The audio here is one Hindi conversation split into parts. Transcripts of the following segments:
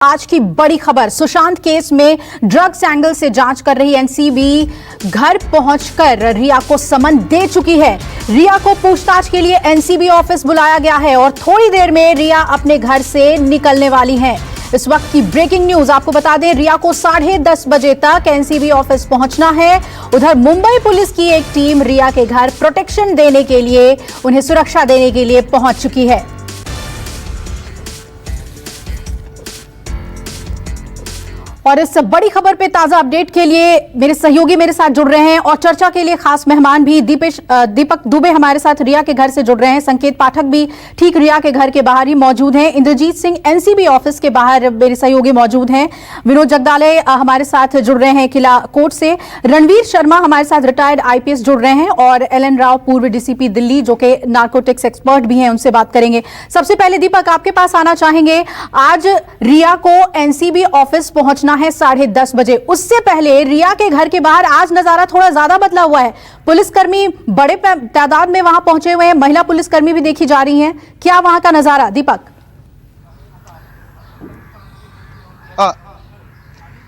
आज की बड़ी खबर, सुशांत केस में ड्रग्स एंगल से जांच कर रही एनसीबी घर पहुंचकर रिया को समन दे चुकी है। रिया को पूछताछ के लिए एनसीबी ऑफिस बुलाया गया है और थोड़ी देर में रिया अपने घर से निकलने वाली है। इस वक्त की ब्रेकिंग न्यूज आपको बता दें, रिया को 10:30 बजे तक एनसीबी ऑफिस पहुंचना है। उधर मुंबई पुलिस की एक टीम रिया के घर प्रोटेक्शन देने के लिए, उन्हें सुरक्षा देने के लिए पहुंच चुकी है। और इस बड़ी खबर पे ताजा अपडेट के लिए मेरे सहयोगी मेरे साथ जुड़ रहे हैं और चर्चा के लिए खास मेहमान भी दीपक दुबे हमारे साथ रिया के घर से जुड़ रहे हैं। संकेत पाठक भी ठीक रिया के घर के बाहर ही मौजूद हैं। इंद्रजीत सिंह एनसीबी ऑफिस के बाहर मेरे सहयोगी मौजूद हैं। विनोद जगदाले हमारे साथ जुड़ रहे हैं किला कोर्ट से। रणवीर शर्मा हमारे साथ रिटायर्ड आईपीएस जुड़ रहे हैं और एलएन राव पूर्व डीसीपी दिल्ली जो कि नार्कोटिक्स एक्सपर्ट भी हैं, उनसे बात करेंगे। सबसे पहले दीपक आपके पास आना चाहेंगे। आज रिया को एनसीबी ऑफिस पहुंचना है 10:30 बजे। उससे पहले रिया के घर के बाहर आज नजारा थोड़ा ज्यादा बदला हुआ है। पुलिसकर्मी बड़े तादाद में वहां पहुंचे हुए हैं, महिला पुलिसकर्मी भी देखी जा रही हैं। क्या वहां का नजारा दीपक?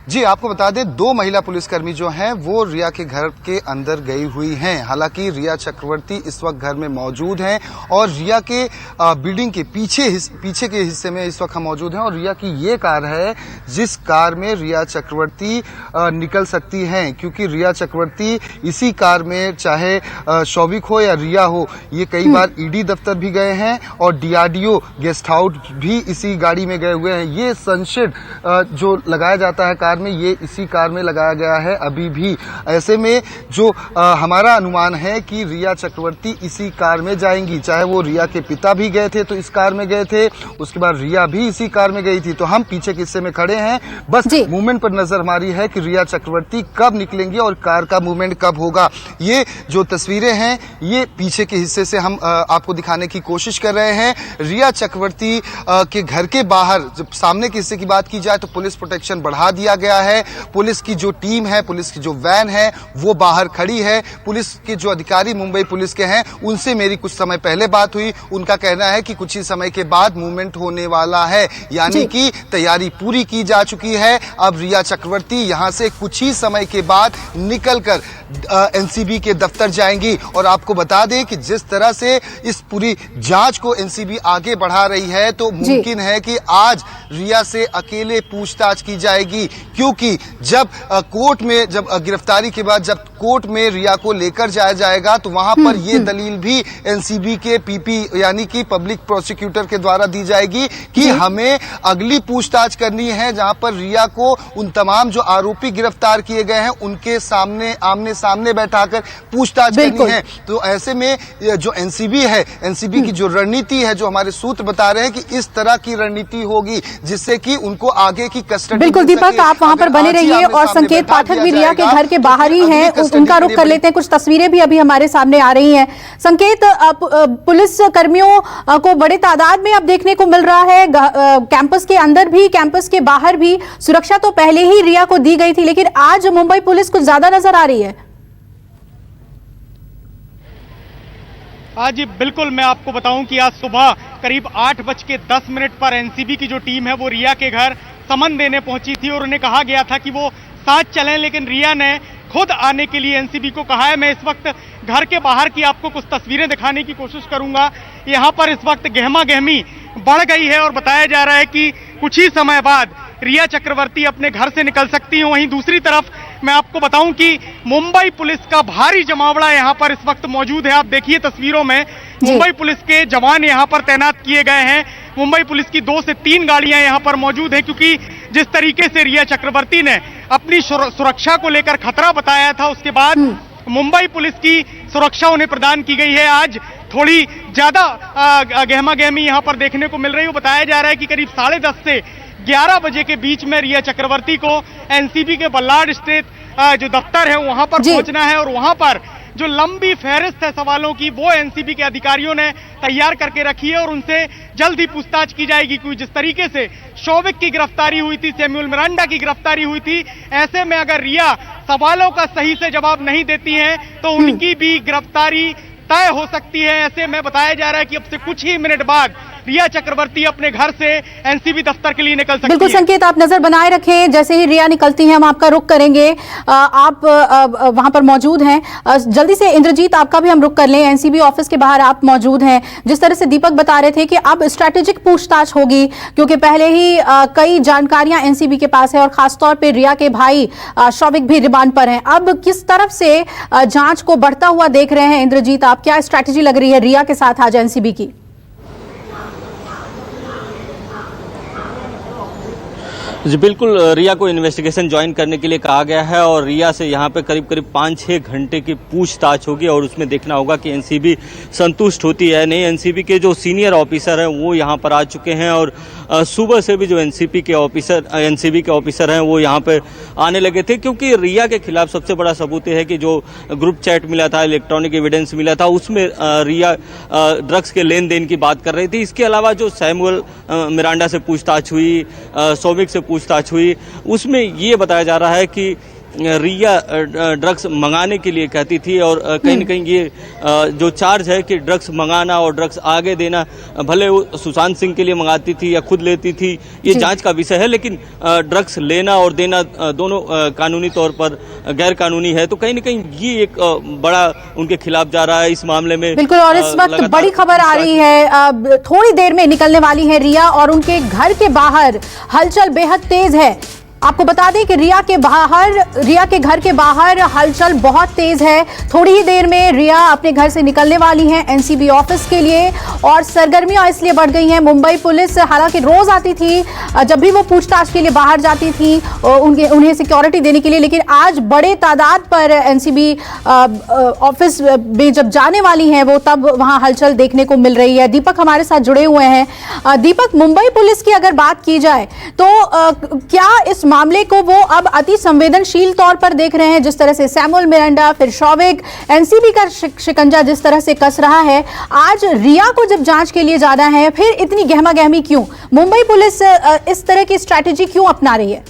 जी, आपको बता दें, 2 महिला पुलिसकर्मी जो हैं वो रिया के घर के अंदर गई हुई हैं। हालांकि रिया चक्रवर्ती इस वक्त घर में मौजूद हैं और रिया के बिल्डिंग के पीछे के हिस्से में इस वक्त हम मौजूद हैं और रिया की ये कार है जिस कार में रिया चक्रवर्ती निकल सकती हैं, क्योंकि रिया चक्रवर्ती इसी कार में, चाहे शौविक हो या रिया हो, ये कई बार ईडी दफ्तर भी गए हैं और डीआरडीओ गेस्ट हाउस भी इसी गाड़ी में गए हुए हैं। ये सनशेड जो लगाया जाता है कार में, ये इसी कार में लगाया गया है अभी भी। ऐसे में जो हमारा अनुमान है कि रिया चक्रवर्ती इसी कार में जाएंगी। चाहे वो रिया के पिता भी गए थे तो इस कार में गए थे, उसके बाद रिया भी इसी कार में गई थी। तो हम पीछे के हिस्से में खड़े हैं, बस मूवमेंट पर नजर हमारी है कि रिया चक्रवर्ती कब निकलेंगी और कार का मूवमेंट कब होगा। ये जो तस्वीरें हैं ये पीछे के हिस्से से हम आपको दिखाने की कोशिश कर रहे हैं। रिया चक्रवर्ती के घर के बाहर जब सामने के हिस्से की बात की जाए तो पुलिस प्रोटेक्शन बढ़ा दिया गया है। पुलिस की जो टीम है, पुलिस की जो वैन है वो बाहर खड़ी है। पुलिस के जो अधिकारी मुंबई पुलिस के हैं उनसे मेरी कुछ समय पहले बात हुई। उनका कहना है कि कुछ ही समय के बाद मूवमेंट होने वाला है, यानी कि तैयारी पूरी की जा चुकी है। अब रिया चक्रवर्ती यहां से कुछ ही समय के बाद निकलकर एनसीबी के दफ्तर जाएंगी। और आपको बता दें कि जिस तरह से इस पूरी जांच को एनसीबी आगे बढ़ा रही है तो मुमकिन है कि आज रिया से अकेले पूछताछ की जाएगी, क्योंकि जब कोर्ट में, जब गिरफ्तारी के बाद जब कोर्ट में रिया को लेकर जाया जाएगा तो वहां पर यह दलील भी एनसीबी के पीपी यानी कि पब्लिक प्रोसिक्यूटर के द्वारा दी जाएगी कि हमें अगली पूछताछ करनी है, जहां पर रिया को उन तमाम जो आरोपी गिरफ्तार किए गए हैं उनके सामने आमने सामने बैठाकर पूछताछ करनी है। तो ऐसे में जो एनसीबी है, एनसीबी की जो रणनीति है, जो हमारे सूत्र बता रहे हैं कि इस तरह की रणनीति होगी जिससे कि उनको आगे की कस्टडी। बिल्कुल दीपक, आप वहां पर बने रहिए और संकेत पाठक भी रिया के घर के बाहर ही हैं, उनका रुख कर लेते हैं। कुछ तस्वीरें भी अभी हमारे सामने आ रही हैं। संकेत, पुलिस कर्मियों को बड़े तादाद में अब देखने को मिल रहा है, कैंपस के अंदर भी कैंपस के बाहर भी। सुरक्षा तो पहले ही रिया को दी गई थी, लेकिन आज मुंबई पुलिस कुछ ज्यादा नजर आ रही है। हाँ जी बिल्कुल, मैं आपको बताऊं कि आज सुबह करीब 8:10 पर एनसीबी की जो टीम है वो रिया के घर समन देने पहुंची थी और उन्हें कहा गया था कि वो साथ चलें, लेकिन रिया ने खुद आने के लिए एनसीबी को कहा है। मैं इस वक्त घर के बाहर की आपको कुछ तस्वीरें दिखाने की कोशिश करूंगा। यहाँ पर इस वक्त गहमा गहमी बढ़ गई है और बताया जा रहा है कि कुछ ही समय बाद रिया चक्रवर्ती अपने घर से निकल सकती हैं। वहीं दूसरी तरफ मैं आपको बताऊं कि मुंबई पुलिस का भारी जमावड़ा यहाँ पर इस वक्त मौजूद है। आप देखिए तस्वीरों में मुंबई पुलिस के जवान यहाँ पर तैनात किए गए हैं। मुंबई पुलिस की 2 से 3 गाड़ियां यहाँ पर मौजूद हैं, क्योंकि जिस तरीके से रिया चक्रवर्ती ने अपनी सुरक्षा को लेकर खतरा बताया था, उसके बाद मुंबई पुलिस की सुरक्षा उन्हें प्रदान की गई है। आज थोड़ी ज्यादा गहमा गहमी यहाँ पर देखने को मिल रही है। बताया जा रहा है कि करीब 10:30 से 11 बजे के बीच में रिया चक्रवर्ती को एनसीबी के बल्लाड स्टेट जो दफ्तर है वहां पर पहुंचना है और वहां पर जो लंबी फहरिस्त है सवालों की वो एनसीबी के अधिकारियों ने तैयार करके रखी है और उनसे जल्द ही पूछताछ की जाएगी। क्योंकि जिस तरीके से शौविक की गिरफ्तारी हुई थी, सैमुअल मिरांडा की गिरफ्तारी हुई थी, ऐसे में अगर रिया सवालों का सही से जवाब नहीं देती है तो उनकी भी गिरफ्तारी तय हो सकती है। ऐसे में बताया जा रहा है कि अब से कुछ ही मिनट बाद रिया चक्रवर्ती अपने घर से एनसीबी दफ्तर के लिए निकल सकती है। बिल्कुल संकेत, आप नजर बनाए रखें, जैसे ही रिया निकलती हैं हम आपका रुख करेंगे। आप वहां पर मौजूद हैं। जल्दी से इंद्रजीत, आपका भी हम रुख कर लें। एनसीबी ऑफिस के बाहर आप मौजूद हैं। जिस तरह से दीपक बता रहे थे कि अब स्ट्रैटेजिक पूछताछ होगी, क्योंकि पहले ही कई जानकारियां एनसीबी के पास है और खासतौर पर रिया के भाई शौविक भी रिमांड पर हैं। अब किस तरफ से जांच को बढ़ता हुआ देख रहे हैं इंद्रजीत आप? क्या स्ट्रैटेजी लग रही है रिया के साथ आज एनसीबी की? जी बिल्कुल, रिया को इन्वेस्टिगेशन ज्वाइन करने के लिए कहा गया है और रिया से यहाँ पे करीब 5-6 घंटे की पूछताछ होगी और उसमें देखना होगा कि एनसीबी संतुष्ट होती है नहीं। एनसीबी के जो सीनियर ऑफिसर हैं वो यहाँ पर आ चुके हैं और सुबह से भी जो एनसीबी के ऑफिसर हैं वो यहाँ पे आने लगे थे, क्योंकि रिया के खिलाफ सबसे बड़ा सबूत है कि जो ग्रुप चैट मिला था, इलेक्ट्रॉनिक एविडेंस मिला था, उसमें रिया ड्रग्स के लेन देन की बात कर रही थी। इसके अलावा जो सैमुअल मिरांडा से पूछताछ हुई, शौविक से पूछताछ हुई, उसमें ये बताया जा रहा है कि रिया ड्रग्स मंगाने के लिए कहती थी और कहीं न कहीं ये जो चार्ज है कि ड्रग्स मंगाना और ड्रग्स आगे देना, भले वो सुशांत सिंह के लिए मंगाती थी या खुद लेती थी, ये जांच का विषय है, लेकिन ड्रग्स लेना और देना दोनों कानूनी तौर पर गैर कानूनी है। तो कहीं न कहीं ये एक बड़ा उनके खिलाफ जा रहा है इस मामले में। बिल्कुल, और इस वक्त बड़ी खबर आ रही है, थोड़ी देर में निकलने वाली है रिया और उनके घर के बाहर हलचल बेहद तेज है। आपको बता दें कि रिया के घर के बाहर हलचल बहुत तेज है। थोड़ी ही देर में रिया अपने घर से निकलने वाली हैं एनसीबी ऑफिस के लिए और सरगर्मियां इसलिए बढ़ गई हैं। मुंबई पुलिस हालांकि रोज आती थी, जब भी वो पूछताछ के लिए बाहर जाती थी उन्हें सिक्योरिटी देने के लिए, लेकिन आज बड़े तादाद पर एनसीबी ऑफिस में जब जाने वाली हैं वो, तब वहां हलचल देखने को मिल रही है। दीपक हमारे साथ जुड़े हुए हैं। दीपक, मुंबई पुलिस की अगर बात की जाए तो क्या इस मामले को वो अब अति संवेदनशील तौर पर देख रहे हैं? जिस तरह से सैमुअल मिरांडा, फिर शौविक, एनसीबी का शिकंजा जिस तरह से कस रहा है, आज रिया को जब जांच के लिए जाना है, फिर इतनी गहमा गहमी क्यों? मुंबई पुलिस इस तरह की स्ट्रैटेजी क्यों अपना रही है?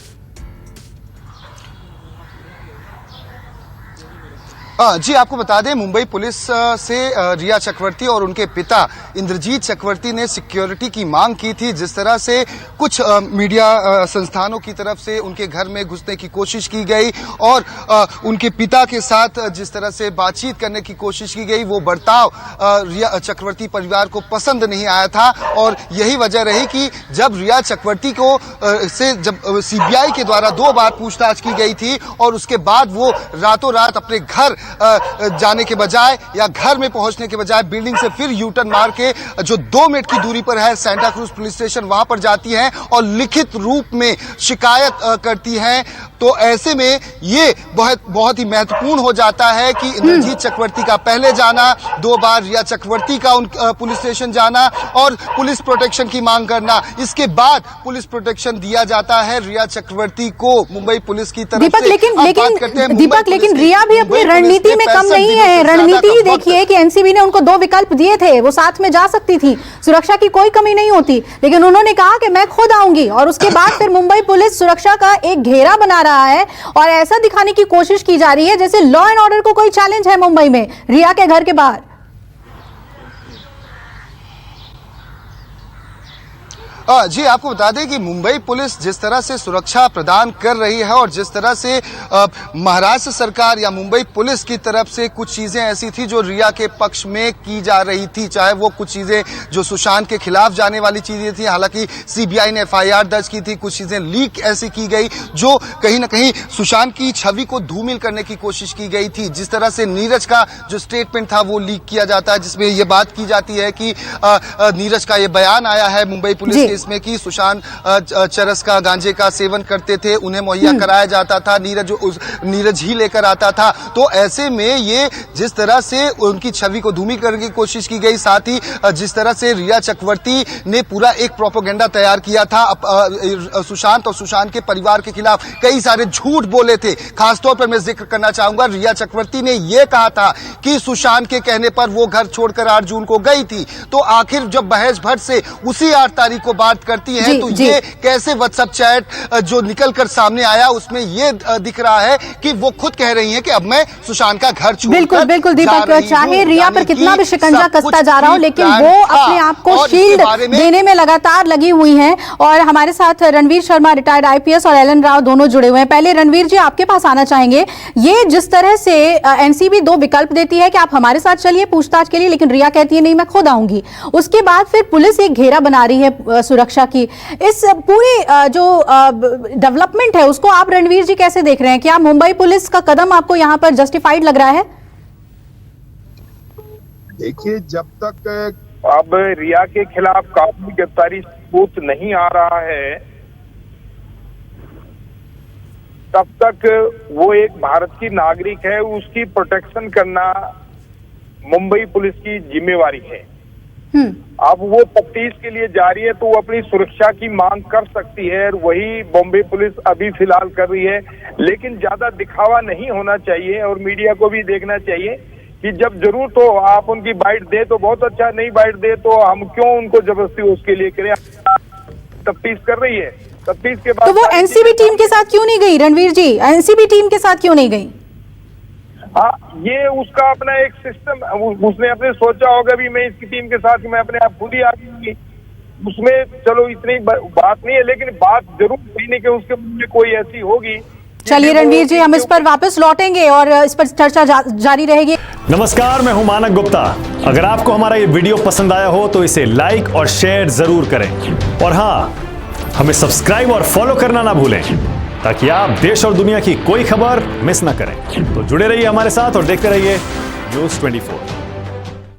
जी, आपको बता दें, मुंबई पुलिस से रिया चक्रवर्ती और उनके पिता इंद्रजीत चक्रवर्ती ने सिक्योरिटी की मांग की थी। जिस तरह से कुछ मीडिया संस्थानों की तरफ से उनके घर में घुसने की कोशिश की गई और उनके पिता के साथ जिस तरह से बातचीत करने की कोशिश की गई, वो बर्ताव रिया चक्रवर्ती परिवार को पसंद नहीं आया था और यही वजह रही कि जब रिया चक्रवर्ती को जब सीबीआई के द्वारा 2 बार पूछताछ की गई थी और उसके बाद वो रातों रात अपने घर जाने के बजाय या घर में पहुंचने के बजाय बिल्डिंग से फिर यूटर्न मार के जो 2 मिनट की दूरी पर है सेंटा क्रूज पुलिस स्टेशन, वहां पर जाती हैं और लिखित रूप में शिकायत करती हैं। तो ऐसे में ये बहुत ही महत्वपूर्ण हो जाता है कि इंद्रजीत चक्रवर्ती का पहले जाना, 2 बार रिया चक्रवर्ती का पुलिस स्टेशन जाना और पुलिस प्रोटेक्शन की मांग करना। इसके बाद पुलिस प्रोटेक्शन दिया जाता है रिया चक्रवर्ती को मुंबई पुलिस की तरफ से। लेकिन रिया भी अपनी रणनीति में कम नहीं है। रणनीति देखिए कि एनसीबी ने उनको 2 विकल्प दिए थे, वो साथ में जा सकती थी, सुरक्षा की कोई कमी नहीं होती, लेकिन उन्होंने कहा कि मैं खुद आऊंगी और उसके बाद फिर मुंबई पुलिस सुरक्षा का एक घेरा बना रहा है और ऐसा दिखाने की कोशिश की जा रही है जैसे लॉ एंड ऑर्डर को कोई चैलेंज है मुंबई में रिया के घर के बाहर। जी, आपको बता दें कि मुंबई पुलिस जिस तरह से सुरक्षा प्रदान कर रही है और जिस तरह से महाराष्ट्र सरकार या मुंबई पुलिस की तरफ से कुछ चीजें ऐसी थी जो रिया के पक्ष में की जा रही थी, चाहे वो कुछ चीजें जो सुशांत के खिलाफ जाने वाली चीजें थी, हालांकि सीबीआई ने एफआईआर दर्ज की थी, कुछ चीजें लीक ऐसी की गई जो कहीं ना कहीं सुशांत की छवि को धूमिल करने की कोशिश की गई थी। जिस तरह से नीरज का जो स्टेटमेंट था वो लीक किया जाता है, जिसमें ये बात की जाती है कि नीरज का ये बयान आया है मुंबई पुलिस के इसमें कि सुशांत चरस का, गांजे का सेवन करते थे, उन्हें मुहैया कराया जाता था, नीरज ही लेकर आता था। तो ऐसे में ये जिस तरह से उनकी छवि को धूमिल करने की कोशिश की गई, साथ ही जिस तरह से रिया चक्रवर्ती ने पूरा एक प्रोपेगेंडा तैयार किया था सुशांत और सुशांत के परिवार के खिलाफ, कई सारे झूठ बोले थे। खासतौर पर मैं जिक्र करना चाहूंगा, रिया चक्रवर्ती ने यह कहा था कि सुशांत के कहने पर वो घर छोड़कर 8 जून को गई थी। तो आखिर जब महेश भट्ट से उसी 8 तारीख को बात बात करती हैं जी, तो जी। ये कैसे व्हाट्सएप चैट जो निकलकर सामने आया उसमें ये दिख रहा है कि वो खुद कह रही हैं कि अब मैं सुशांत का घर छोड़कर बिल्कुल बिल्कुल जा दीपक, रही चाहे हूं। रिया पर यानी कितना कि भी शिकंजा सब कुछ कसता जा रहा हो, लेकिन प्री-प्लान वो था अपने आप को और इसके शील्ड बारे में देने में लगातार लगी हुई हैं। और हमारे साथ रणवीर शर्मा रिटायर्ड आईपीएस और एलन राव दोनों जुड़े हुए हैं। पहले रणवीर जी आपके पास आना चाहेंगे, ये जिस तरह से एनसीबी दो विकल्प देती है कि आप हमारे साथ चलिए पूछताछ के लिए, लेकिन रिया कहती है नहीं मैं खुद आऊंगी, उसके बाद फिर पुलिस एक घेरा बना रही है सुरक्षा की, इस पूरी जो डेवलपमेंट है उसको आप रणवीर जी कैसे देख रहे हैं? क्या मुंबई पुलिस का कदम आपको यहां पर जस्टिफाइड लग रहा है? देखिए, जब तक अब रिया के खिलाफ कानूनी गिरफ्तारी सबूत नहीं आ रहा है तब तक वो एक भारत की नागरिक है, उसकी प्रोटेक्शन करना मुंबई पुलिस की जिम्मेवारी है। अब वो तफ्तीश के लिए जा रही है तो वो अपनी सुरक्षा की मांग कर सकती है और वही बॉम्बे पुलिस अभी फिलहाल कर रही है। लेकिन ज्यादा दिखावा नहीं होना चाहिए और मीडिया को भी देखना चाहिए कि जब जरूरत हो आप उनकी बाइट दे तो बहुत अच्छा, नहीं बाइट दे तो हम क्यों उनको जबरदस्ती उसके लिए करें। तफ्तीश कर रही है, तफ्तीश के बाद तो वो एनसीबी टीम के साथ क्यों नहीं गई रणवीर जी? एनसीबी टीम के साथ क्यों नहीं गई? हाँ, ये उसका अपना एक सिस्टम, उसने अपने सोचा होगा भी मैं इसकी टीम के साथ मैं अपने आप खुद ही आ गई, उसमें चलो इतनी बात नहीं है, लेकिन बात जरूर कहने के उसके मुंह में कोई ऐसी होगी। चलिए रणवीर जी, हम इस पर वापस लौटेंगे और इस पर चर्चा जारी रहेगी। नमस्कार, मैं हूं मानक गुप्ता। अगर आपको हमारा ये वीडियो पसंद आया हो तो इसे लाइक और शेयर जरूर करें और हाँ, हमें सब्सक्राइब और फॉलो करना ना भूलें ताकि आप देश और दुनिया की कोई खबर मिस ना करें। तो जुड़े रहिए हमारे साथ और देखते रहिए News 24।